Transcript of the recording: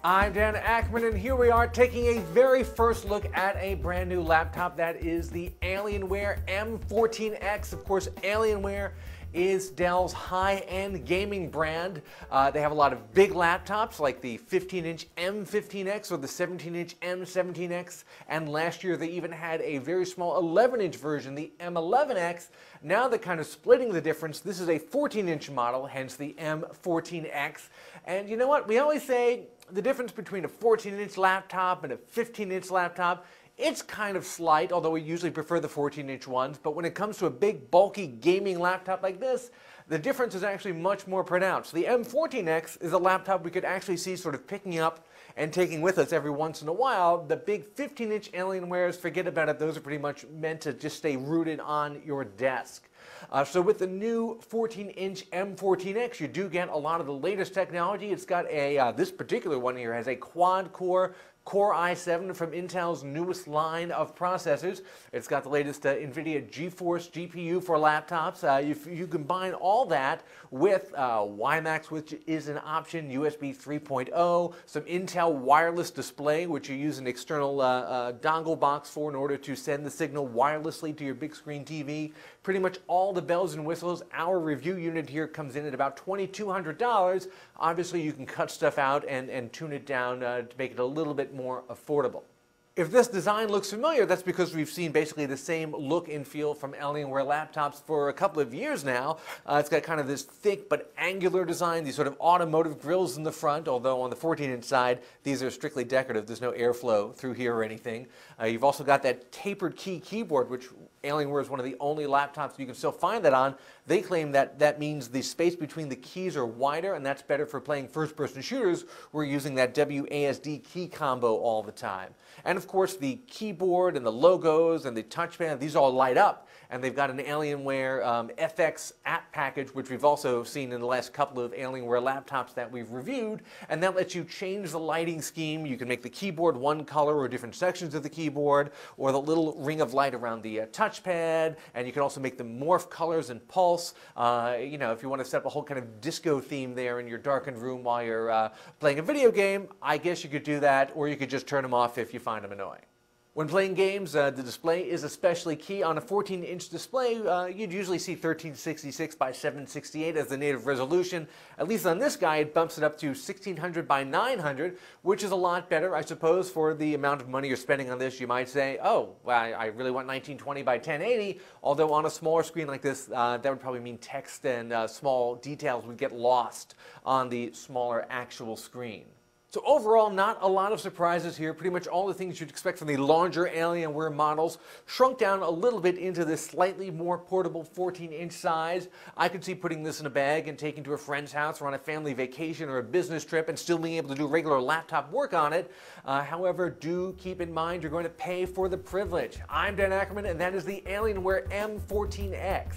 I'm Dan Ackerman, and here we are taking a very first look at a brand new laptop. That is the Alienware M14x. Of course, Alienware is Dell's high-end gaming brand. They have a lot of big laptops like the 15-inch M15x or the 17-inch M17x, and last year they even had a very small 11-inch version, the M11x. Now they're kind of splitting the difference. This is a 14-inch model, hence the M14x. And you know what? We always say the difference between a 14-inch laptop and a 15-inch laptop, it's kind of slight, although we usually prefer the 14-inch ones. But when it comes to a big, bulky gaming laptop like this, the difference is actually much more pronounced. The M14x is a laptop we could actually see sort of picking up and taking with us every once in a while. The big 15-inch Alienwares, forget about it. Those are pretty much meant to just stay rooted on your desk. So with the new 14-inch M14x, you do get a lot of the latest technology. It's got a, this particular one here has a quad-core Core i7 from Intel's newest line of processors. It's got the latest NVIDIA GeForce GPU for laptops. You combine all that with WiMAX, which is an option, USB 3.0, some Intel wireless display, which you use an external dongle box for in order to send the signal wirelessly to your big screen TV. Pretty much all the bells and whistles. Our review unit here comes in at about $2,200. Obviously, you can cut stuff out and tune it down to make it a little bit more affordable. If this design looks familiar, that's because we've seen basically the same look and feel from Alienware laptops for a couple of years now. It's got kind of this thick but angular design, these sort of automotive grills in the front, although on the 14-inch side, these are strictly decorative. There's no airflow through here or anything. You've also got that tapered key keyboard, which Alienware is one of the only laptops you can still find that on. They claim that that means the space between the keys are wider, and that's better for playing first-person shooters. We're using that WASD key combo all the time. And of course, the keyboard and the logos and the touchpad, these all light up. And they've got an Alienware FX app package, which we've also seen in the last couple of Alienware laptops that we've reviewed. And that lets you change the lighting scheme. You can make the keyboard one color or different sections of the keyboard, or the little ring of light around the touchpad. And you can also make them morph colors and pulse. You know, if you want to set up a whole kind of disco theme there in your darkened room while you're playing a video game, I guess you could do that, or you could just turn them off if you find them annoying. When playing games, the display is especially key. On a 14-inch display, you'd usually see 1366 by 768 as the native resolution. At least on this guy, it bumps it up to 1600 by 900, which is a lot better, I suppose, for the amount of money you're spending on this. You might say, oh, well, I really want 1920 by 1080, although on a smaller screen like this, that would probably mean text and small details would get lost on the smaller actual screen. So overall, not a lot of surprises here. Pretty much all the things you'd expect from the larger Alienware models shrunk down a little bit into this slightly more portable 14-inch size. I could see putting this in a bag and taking to a friend's house or on a family vacation or a business trip and still being able to do regular laptop work on it. However, do keep in mind you're going to pay for the privilege. I'm Dan Ackerman, and that is the Alienware M14x.